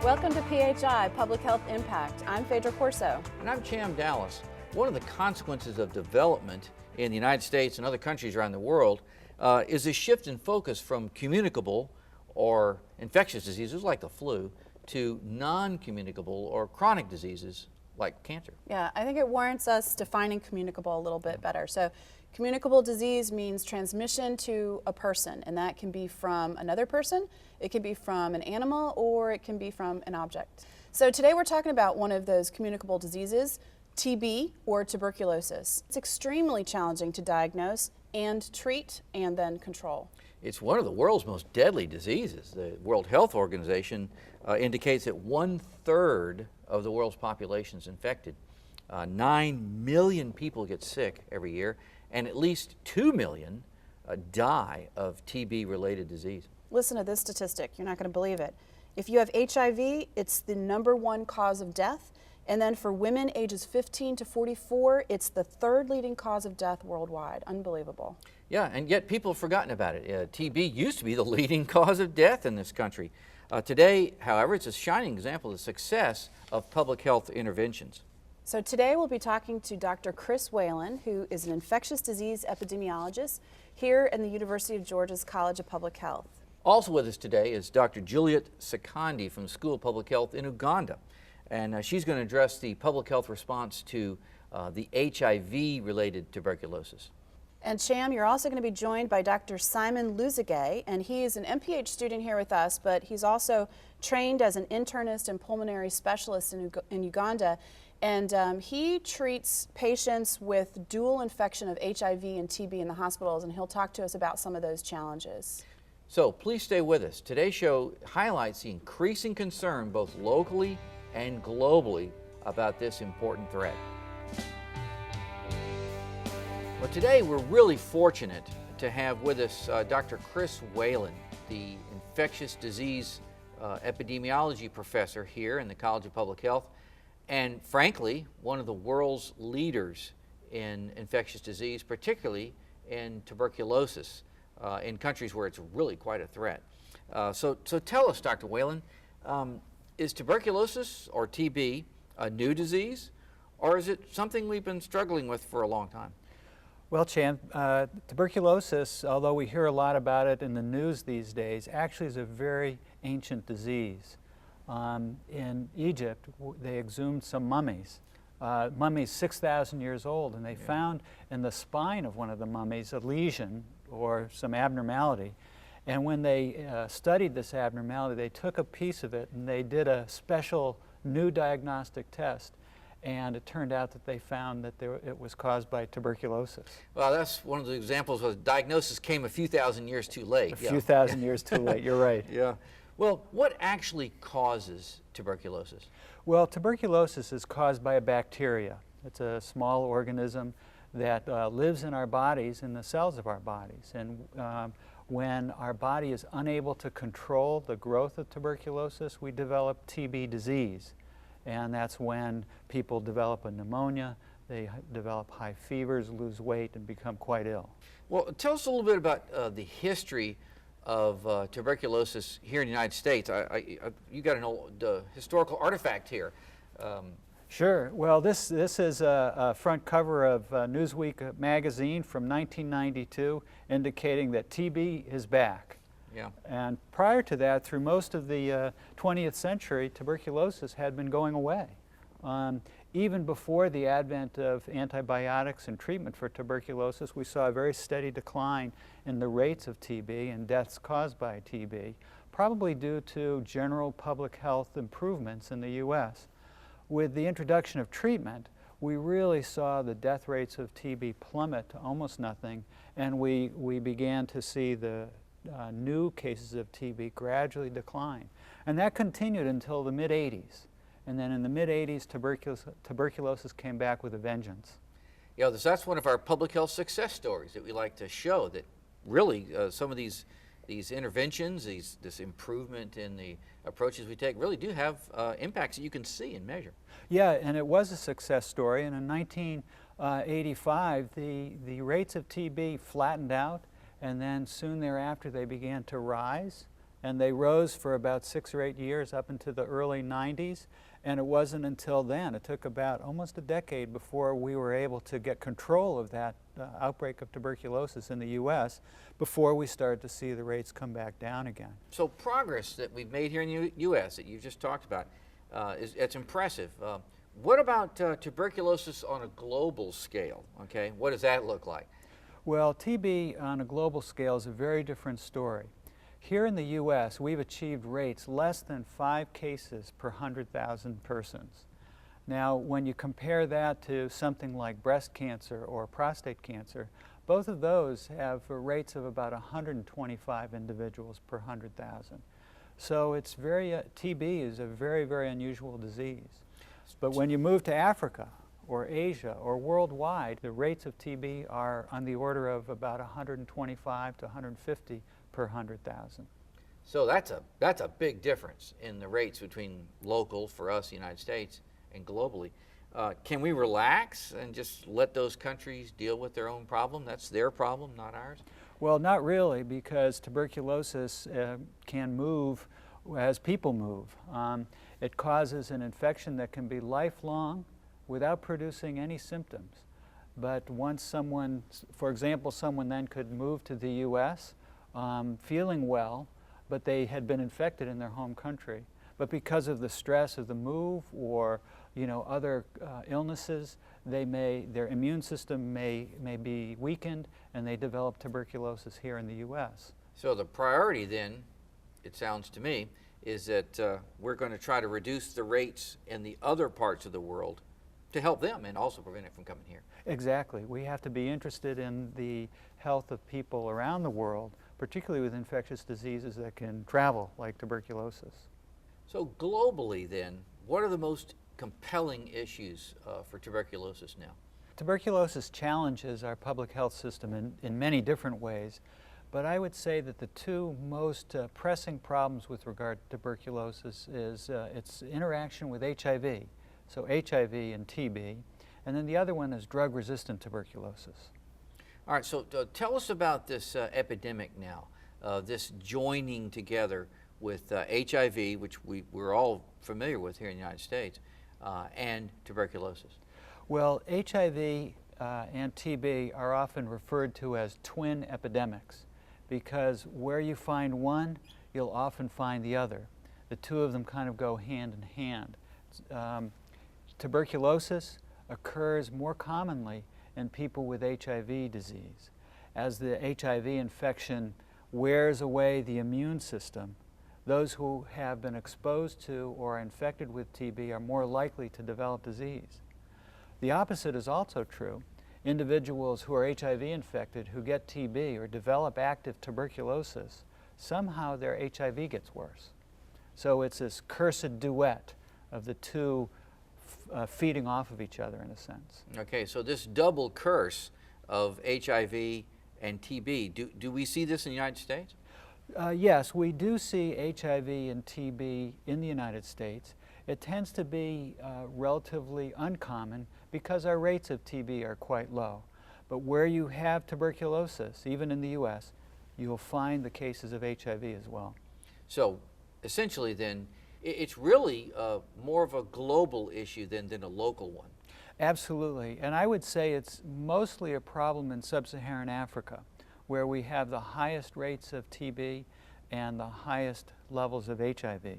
Welcome to PHI, Public Health Impact. I'm Phaedra Corso. And I'm Cham Dallas. One of the consequences of development in the United States and other countries around the world is a shift in focus from communicable or infectious diseases like the flu to non-communicable or chronic diseases like cancer. Yeah, I think it warrants us defining communicable a little bit better. So communicable disease means transmission to a person, and that can be from another person, it can be from an animal, or it can be from an object. So today we're talking about one of those communicable diseases, TB or tuberculosis. It's extremely challenging to diagnose and treat and then control. It's one of the world's most deadly diseases. The World Health Organization indicates that 1/3 of the world's population is infected. 9 million people get sick every year, and at least 2 million die of TB-related disease. Listen to this statistic, you're not going to believe it. If you have HIV, it's the #1 cause of death, and then for women ages 15 to 44, it's the 3rd leading cause of death worldwide. Unbelievable. Yeah, and yet people have forgotten about it. TB used to be the leading cause of death in this country. Today, however, it's a shining example of the success of public health interventions. So today we'll be talking to Dr. Chris Whalen, who is an infectious disease epidemiologist here in the University of Georgia's College of Public Health. Also with us today is Dr. Juliet Sekandi from the School of Public Health in Uganda. And she's going to address the public health response to the HIV-related tuberculosis. And Cham, you're also going to be joined by Dr. Simon Luzige, and he is an MPH student here with us, but he's also trained as an internist and pulmonary specialist in Uganda. And he treats patients with dual infection of HIV and TB in the hospitals, and he'll talk to us about some of those challenges. So please stay with us. Today's show highlights the increasing concern both locally and globally about this important threat. Well, today we're really fortunate to have with us Dr. Chris Whalen, the infectious disease epidemiology professor here in the College of Public Health, and frankly, one of the world's leaders in infectious disease, particularly in tuberculosis, in countries where it's really quite a threat. So tell us, Dr. Whalen, is tuberculosis or TB a new disease, or is it something we've been struggling with for a long time? Well, Cham, tuberculosis, although we hear a lot about it in the news these days, actually is a very ancient disease. In Egypt, they exhumed some mummies, mummies 6,000 years old, and they found in the spine of one of the mummies a lesion or some abnormality. And when they studied this abnormality, they took a piece of it and they did a special new diagnostic test. And it turned out that they found that it was caused by tuberculosis. Well, that's one of the examples where the diagnosis came a few thousand years too late. A few thousand years too late, you're right. Yeah. Well, what actually causes tuberculosis? Well, tuberculosis is caused by a bacteria. It's a small organism that lives in our bodies, in the cells of our bodies. And when our body is unable to control the growth of tuberculosis, we develop TB disease. And that's when people develop a pneumonia, they develop high fevers, lose weight, and become quite ill. Well, tell us a little bit about the history of tuberculosis here in the United States. You got an old historical artifact here. Sure. Well, this is a front cover of Newsweek magazine from 1992 indicating that TB is back. Yeah. And prior to that, through most of the 20th century, tuberculosis had been going away. Even before the advent of antibiotics and treatment for tuberculosis, we saw a very steady decline in the rates of TB and deaths caused by TB, probably due to general public health improvements in the U.S. With the introduction of treatment, we really saw the death rates of TB plummet to almost nothing, and we began to see the new cases of TB gradually decline. And that continued until the mid-'80s. And then in the mid-'80s, tuberculosis came back with a vengeance. Yeah, that's one of our public health success stories that we like to show, that really some of these interventions, this improvement in the approaches we take really do have impacts that you can see and measure. Yeah, and it was a success story. And in 1985, the rates of TB flattened out, and then soon thereafter they began to rise. and they rose for about 6 or 8 years up into the early 90s, and it wasn't until then, it took about almost a decade before we were able to get control of that outbreak of tuberculosis in the U.S. before we started to see the rates come back down again. So progress that we've made here in the U.S. that you just talked about, it's impressive. What about tuberculosis on a global scale? Okay, what does that look like? Well, TB on a global scale is a very different story. Here in the U.S., we've achieved rates less than 5 cases per 100,000 persons. Now, when you compare that to something like breast cancer or prostate cancer, both of those have rates of about 125 individuals per 100,000. So it's TB is a very, very unusual disease. But when you move to Africa or Asia or worldwide, the rates of TB are on the order of about 125 to 150 per 100,000. So that's a big difference in the rates between local for us, the United States, and globally. Can we relax and just let those countries deal with their own problem? That's their problem, not ours? Well, not really, because tuberculosis can move as people move. It causes an infection that can be lifelong without producing any symptoms. But once someone, for example, someone then could move to the U.S. Feeling well, but they had been infected in their home country. But because of the stress of the move or other illnesses, their immune system may be weakened and they develop tuberculosis here in the U.S. So the priority then, it sounds to me, is that we're going to try to reduce the rates in the other parts of the world to help them and also prevent it from coming here. Exactly. We have to be interested in the health of people around the world, particularly with infectious diseases that can travel, like tuberculosis. So globally then, what are the most compelling issues for tuberculosis now? Tuberculosis challenges our public health system in many different ways, but I would say that the two most pressing problems with regard to tuberculosis is its interaction with HIV, so HIV and TB, and then the other one is drug-resistant tuberculosis. All right, so tell us about this epidemic now, this joining together with HIV, which we're all familiar with here in the United States, and tuberculosis. Well, HIV and TB are often referred to as twin epidemics because where you find one, you'll often find the other. The two of them kind of go hand in hand. Tuberculosis occurs more commonly in people with HIV disease. As the HIV infection wears away the immune system, those who have been exposed to or are infected with TB are more likely to develop disease. The opposite is also true. Individuals who are HIV infected who get TB or develop active tuberculosis, somehow their HIV gets worse. So it's this cursed duet of the two feeding off of each other in a sense. Okay, so this double curse of HIV and TB, do we see this in the United States? Yes, we do see HIV and TB in the United States. It tends to be relatively uncommon because our rates of TB are quite low. But where you have tuberculosis, even in the U.S., you'll find the cases of HIV as well. So essentially then, it's really more of a global issue than a local one. Absolutely, and I would say it's mostly a problem in sub-Saharan Africa, where we have the highest rates of TB and the highest levels of HIV.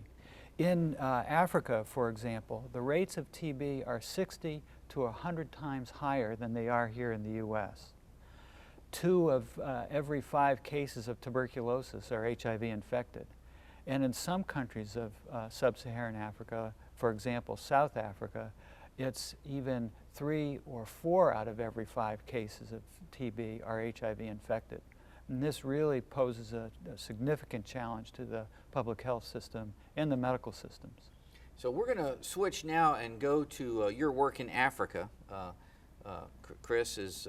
In Africa, for example, the rates of TB are 60 to 100 times higher than they are here in the U.S. 2 of every 5 cases of tuberculosis are HIV infected. And in some countries of sub-Saharan Africa, for example, South Africa, it's even 3 or 4 out of every 5 cases of TB are HIV infected. And this really poses a significant challenge to the public health system and the medical systems. So we're going to switch now and go to your work in Africa. Chris,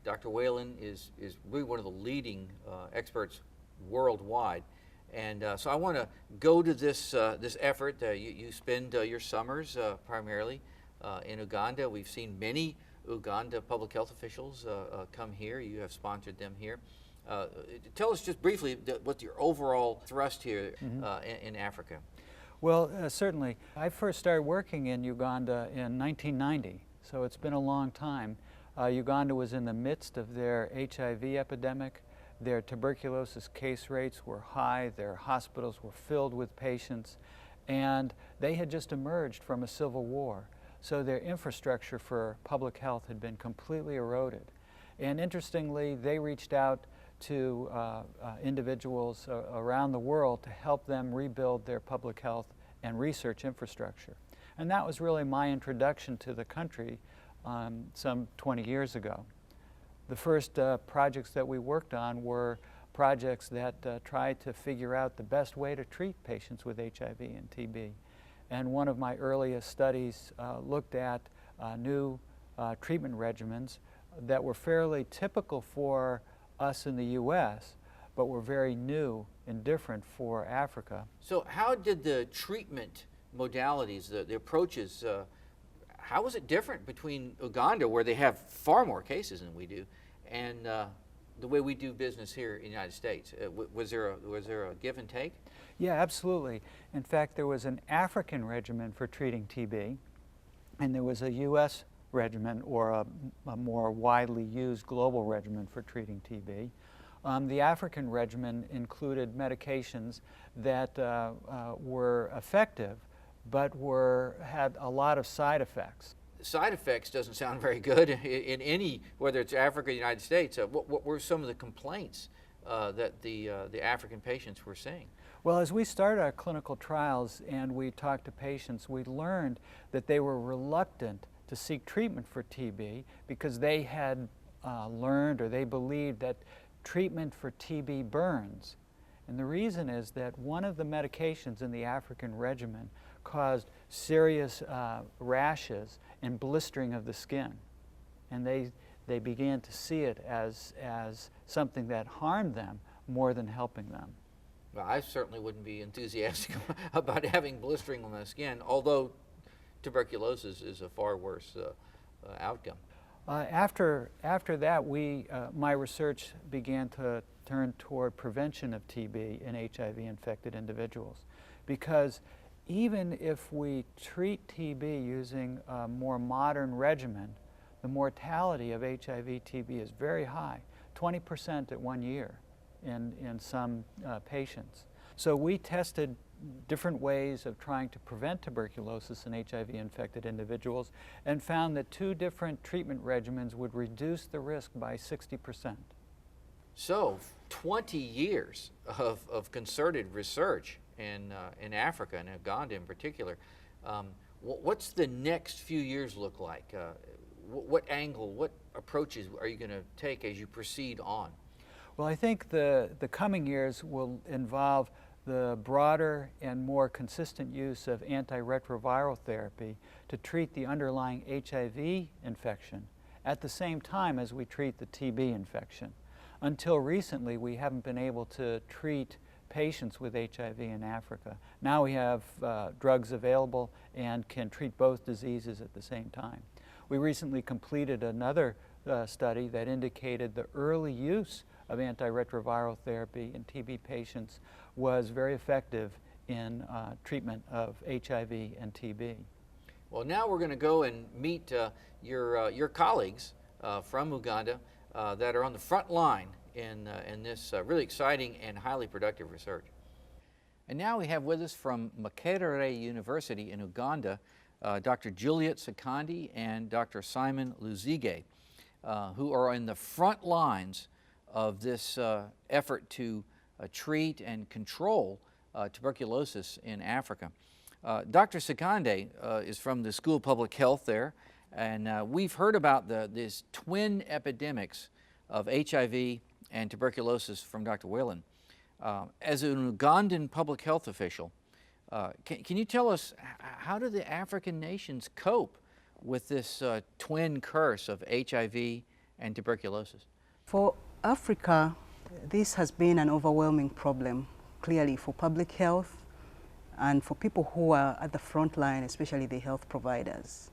Dr. Whalen is really one of the leading experts worldwide. And so I want to go to this effort. You spend your summers primarily in Uganda. We've seen many Uganda public health officials come here. You have sponsored them here. Tell us just briefly what's your overall thrust here in Africa. Well, certainly. I first started working in Uganda in 1990, so it's been a long time. Uganda was in the midst of their HIV epidemic. Their tuberculosis case rates were high, their hospitals were filled with patients, and they had just emerged from a civil war. So their infrastructure for public health had been completely eroded. And interestingly, they reached out to individuals around the world to help them rebuild their public health and research infrastructure. And that was really my introduction to the country some 20 years ago. The first projects that we worked on were projects that tried to figure out the best way to treat patients with HIV and TB. And one of my earliest studies looked at new treatment regimens that were fairly typical for us in the U.S., but were very new and different for Africa. So how did the treatment modalities, the approaches, how was it different between Uganda, where they have far more cases than we do, and the way we do business here in the United States? Was there a give and take? Yeah, absolutely. In fact, there was an African regimen for treating TB, and there was a U.S. regimen, or a more widely used global regimen for treating TB. The African regimen included medications that were effective, but had a lot of side effects. Side effects doesn't sound very good in any, whether it's Africa or the United States. What were some of the complaints that the African patients were seeing? Well, as we started our clinical trials and we talked to patients, we learned that they were reluctant to seek treatment for TB because they had learned, or they believed, that treatment for TB burns. And the reason is that one of the medications in the African regimen caused serious rashes and blistering of the skin. And they began to see it as something that harmed them more than helping them. Well, I certainly wouldn't be enthusiastic about having blistering on the skin, although tuberculosis is a far worse outcome. After that, my research began to turn toward prevention of TB in HIV-infected individuals, because even if we treat TB using a more modern regimen, the mortality of HIV-TB is very high, 20% at 1 year in some patients. So we tested different ways of trying to prevent tuberculosis in HIV-infected individuals and found that 2 different treatment regimens would reduce the risk by 60%. So 20 years of concerted research in Africa and Uganda in particular. What's the next few years look like? What angle, what approaches are you going to take as you proceed on? Well, I think the coming years will involve the broader and more consistent use of antiretroviral therapy to treat the underlying HIV infection at the same time as we treat the TB infection. Until recently, we haven't been able to treat patients with HIV in Africa. Now we have drugs available and can treat both diseases at the same time. We recently completed another study that indicated the early use of antiretroviral therapy in TB patients was very effective in treatment of HIV and TB. Well, now we're going to go and meet your colleagues from Uganda that are on the front line in this really exciting and highly productive research. And now we have with us from Makerere University in Uganda, Dr. Juliet Sekandi and Dr. Simon Luzige, who are in the front lines of this effort to treat and control tuberculosis in Africa. Dr. Sekande is from the School of Public Health there, and we've heard about these twin epidemics of HIV and tuberculosis from Dr. Whalen. As an Ugandan public health official, can you tell us, how do the African nations cope with this twin curse of HIV and tuberculosis? For Africa, this has been an overwhelming problem, clearly, for public health and for people who are at the front line, especially the health providers.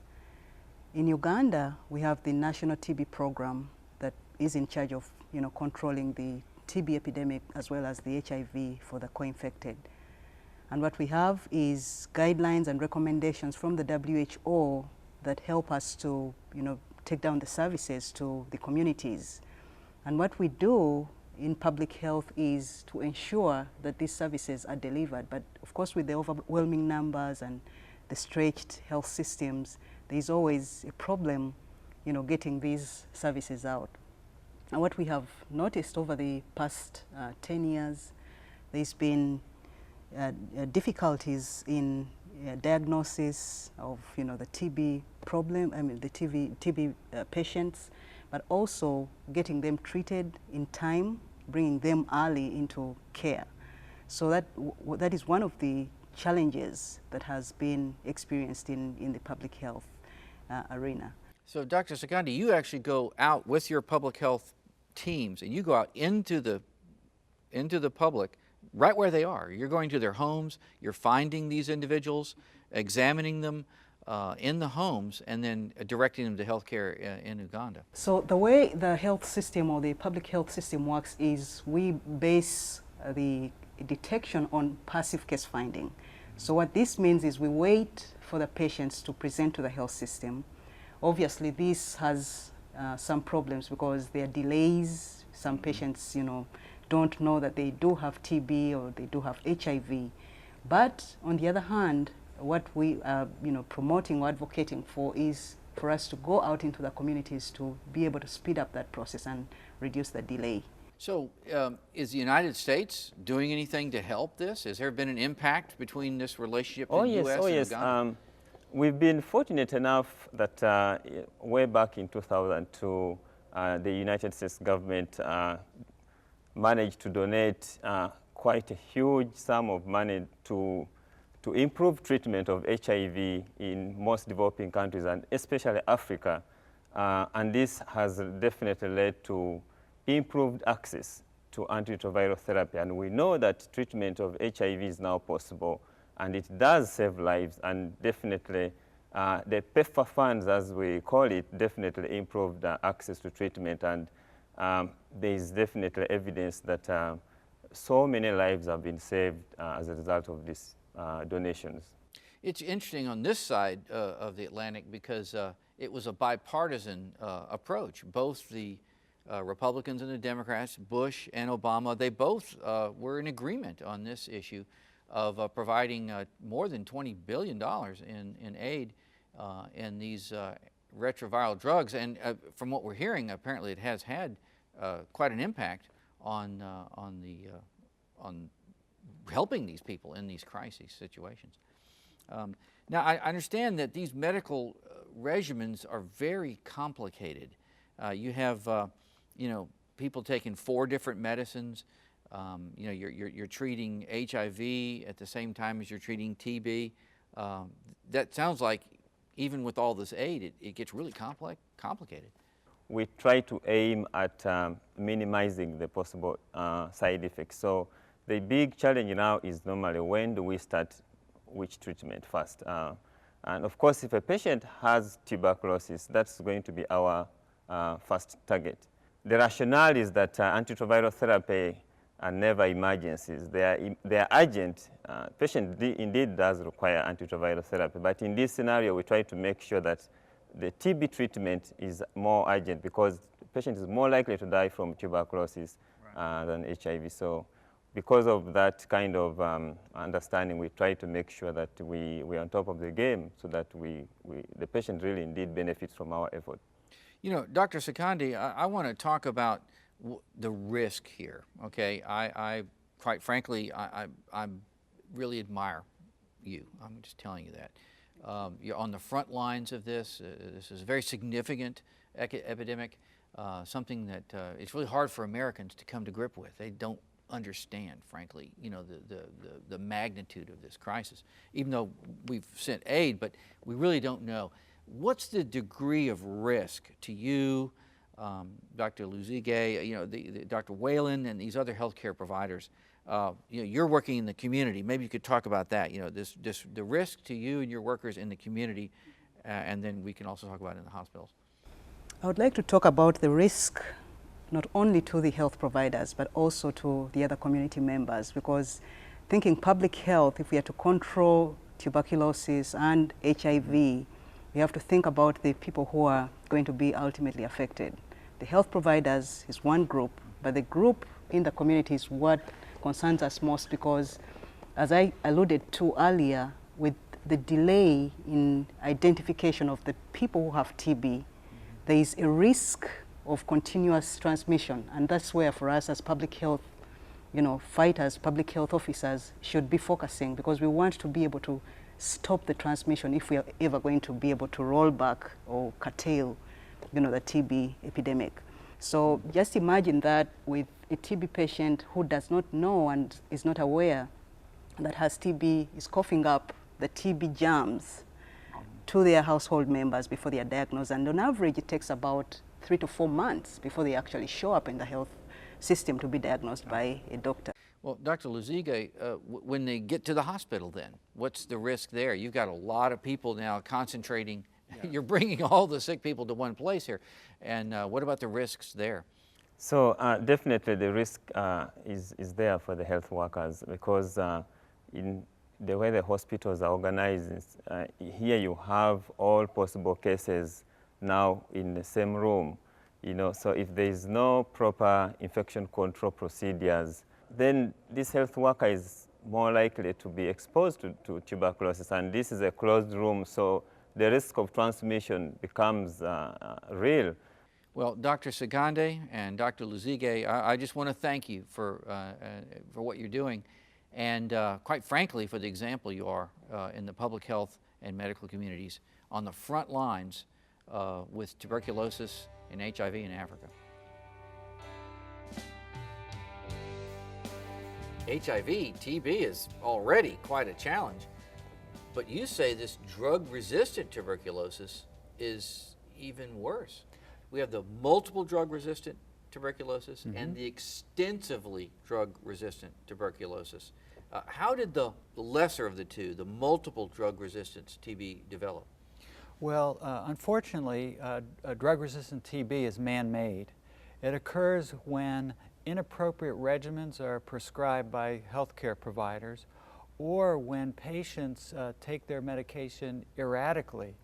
In Uganda, we have the National TB Program that is in charge of controlling the TB epidemic as well as the HIV for the co-infected. And what we have is guidelines and recommendations from the WHO that help us to, take down the services to the communities. And what we do in public health is to ensure that these services are delivered. But of course, with the overwhelming numbers and the stretched health systems, there's always a problem, getting these services out. And what we have noticed over the past 10 years, there's been difficulties in diagnosis of, the TB problem, the TB patients, but also getting them treated in time, bringing them early into care. So that is one of the challenges that has been experienced in the public health arena. So Dr. Sakandi, you actually go out with your public health teams and you go out into the public right where they are. You're going to their homes, you're finding these individuals, examining them in the homes, and then directing them to health care in Uganda. So the way the health system or the public health system works is we base the detection on passive case finding. So what this means is we wait for the patients to present to the health system. Obviously, this has some problems because there are delays. Some patients, don't know that they do have TB or they do have HIV. But on the other hand, what we are, promoting or advocating for is for us to go out into the communities to be able to speed up that process and reduce the delay. So is the United States doing anything to help this? Has there been an impact between this relationship in the U.S. and Uganda? We've been fortunate enough that way back in 2002, the United States government managed to donate quite a huge sum of money to improve treatment of HIV in most developing countries and especially Africa. And this has definitely led to improved access to antiretroviral therapy. And we know that treatment of HIV is now possible, and it does save lives, and definitely the PEPFAR funds, as we call it, definitely improved access to treatment. And there is definitely evidence that so many lives have been saved as a result of these donations. It's interesting on this side of the Atlantic because it was a bipartisan approach. Both the Republicans and the Democrats, Bush and Obama, they both were in agreement on this issue of providing more than $20 billion in aid in these retroviral drugs. And from what we're hearing, apparently it has had quite an impact on helping these people in these crisis situations. Now, I understand that these medical regimens are very complicated. You have, people taking 4 different medicines. You're treating HIV at the same time as you're treating TB. That sounds like even with all this aid, it gets really complicated. We try to aim at minimizing the possible side effects. So the big challenge now is normally when do we start which treatment first. And of course, if a patient has tuberculosis, that's going to be our first target. The rationale is that antiretroviral therapy are never emergencies. They are urgent. Patient indeed does require antiretroviral therapy, but in this scenario, we try to make sure that the TB treatment is more urgent because the patient is more likely to die from tuberculosis than HIV. So because of that kind of understanding, we try to make sure that we're on top of the game so that the patient really indeed benefits from our effort. Dr. Sakandi, I want to talk about the risk here, okay? I quite frankly, I really admire you. I'm just telling you that. You're on the front lines of this. This is a very significant epidemic, something that it's really hard for Americans to come to grip with. They don't understand, frankly, the magnitude of this crisis. Even though we've sent aid, but we really don't know. What's the degree of risk to you, Dr. Luzige, Dr. Whalen, and these other healthcare providers? You're working in the community. Maybe you could talk about that. The risk to you and your workers in the community, and then we can also talk about it in the hospitals. I would like to talk about the risk not only to the health providers, but also to the other community members, because thinking public health, if we are to control tuberculosis and HIV, we have to think about the people who are going to be ultimately affected. The health providers is one group, but the group in the community is what concerns us most, because as I alluded to earlier, with the delay in identification of the people who have TB, there is a risk of continuous transmission, and that's where for us as public health fighters, public health officers should be focusing, because we want to be able to stop the transmission if we are ever going to be able to roll back or curtail the TB epidemic. So just imagine that with a TB patient who does not know and is not aware that has TB, is coughing up the TB germs to their household members before they are diagnosed. And on average, it takes about 3 to 4 months before they actually show up in the health system to be diagnosed by a doctor. Well, Dr. Luzige, when they get to the hospital then, what's the risk there? You've got a lot of people now concentrating. Yeah. You're bringing all the sick people to one place here. And what about the risks there? So definitely the risk is there for the health workers, because in the way the hospitals are organized, here you have all possible cases now in the same room. So if there is no proper infection control procedures, then this health worker is more likely to be exposed to tuberculosis, and this is a closed room, so the risk of transmission becomes real. Well, Dr. Sagande and Dr. Luzige, I just want to thank you for what you're doing, and quite frankly, for the example you are in the public health and medical communities on the front lines with tuberculosis and HIV in Africa. HIV, TB is already quite a challenge, but you say this drug-resistant tuberculosis is even worse. We have the multiple drug-resistant tuberculosis and the extensively drug-resistant tuberculosis. How did the lesser of the two, the multiple drug-resistant TB, develop? Well, unfortunately, drug-resistant TB is man-made. It occurs when inappropriate regimens are prescribed by healthcare providers, or when patients take their medication erratically.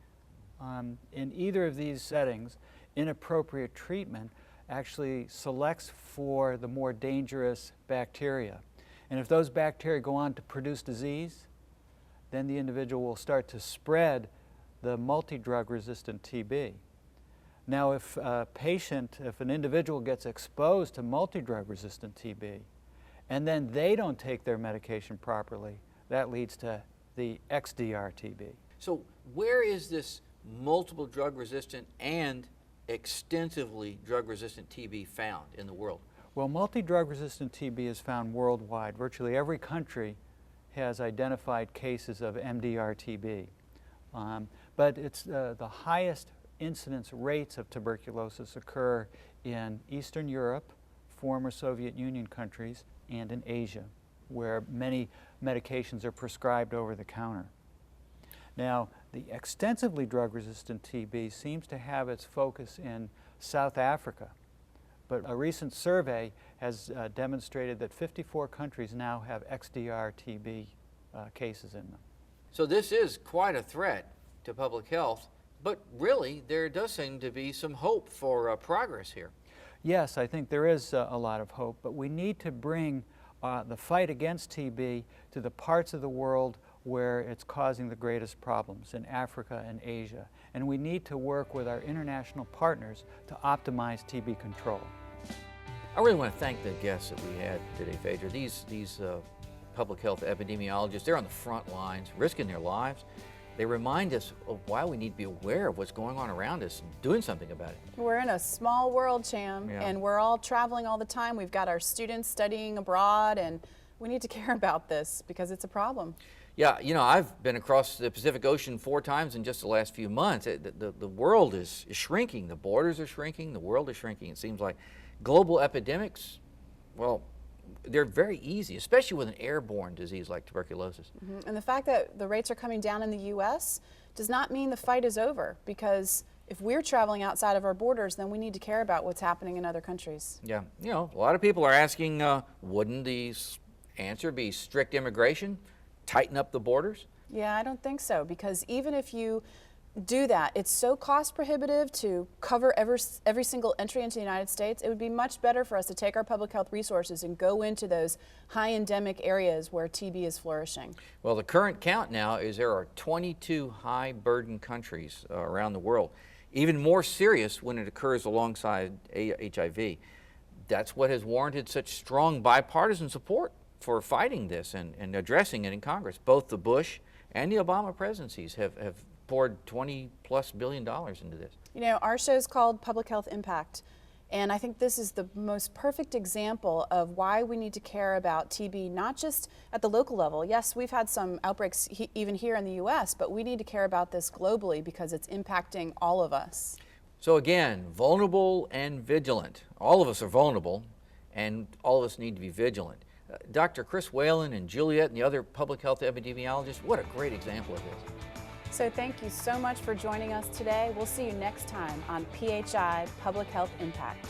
In either of these settings, inappropriate treatment actually selects for the more dangerous bacteria. And if those bacteria go on to produce disease, then the individual will start to spread the multi-drug resistant TB. Now, if an individual gets exposed to multi-drug resistant TB, and then they don't take their medication properly, that leads to the XDR TB. So where is this multiple drug resistant and extensively drug resistant TB found in the world? Well, multi-drug resistant TB is found worldwide. Virtually every country has identified cases of MDR TB. But it's the highest incidence rates of tuberculosis occur in Eastern Europe, former Soviet Union countries, and in Asia, where many medications are prescribed over the counter. Now, the extensively drug-resistant TB seems to have its focus in South Africa, but a recent survey has demonstrated that 54 countries now have XDR TB cases in them. So this is quite a threat to public health, but really there does seem to be some hope for progress here. Yes, I think there is a lot of hope, but we need to bring the fight against TB to the parts of the world where it's causing the greatest problems, in Africa and Asia. And we need to work with our international partners to optimize TB control. I really want to thank the guests that we had today, Phaedra. These public health epidemiologists, they're on the front lines, risking their lives. They remind us of why we need to be aware of what's going on around us and doing something about it. We're in a small world, Cham, Yeah. and we're all traveling all the time. We've got our students studying abroad, and we need to care about this because it's a problem. Yeah, you know, I've been across the Pacific Ocean 4 times in just the last few months. The world is shrinking. The borders are shrinking. The world is shrinking. It seems like global epidemics, well, they're very easy, especially with an airborne disease like tuberculosis. And the fact that the rates are coming down in the U.S. does not mean the fight is over, because if we're traveling outside of our borders, then we need to care about what's happening in other countries. Yeah, you know, a lot of people are asking, wouldn't the answer be strict immigration, tighten up the borders? Yeah, I don't think so, because even if you do that, it's so cost prohibitive to cover every single entry into the United States. It would be much better for us to take our public health resources and go into those high endemic areas where TB is flourishing. Well, the current count now is there are 22 high burden countries around the world, even more serious when it occurs alongside HIV. That's what has warranted such strong bipartisan support for fighting this and addressing it in Congress. Both the Bush and the Obama presidencies have poured $20+ billion into this. You know, our show's called Public Health Impact, and I think this is the most perfect example of why we need to care about TB, not just at the local level. Yes, we've had some outbreaks even here in the U.S., but we need to care about this globally because it's impacting all of us. So again, vulnerable and vigilant. All of us are vulnerable, and all of us need to be vigilant. Dr. Chris Whalen and Juliet and the other public health epidemiologists, what a great example of this. So thank you so much for joining us today. We'll see you next time on PHI Public Health Impact.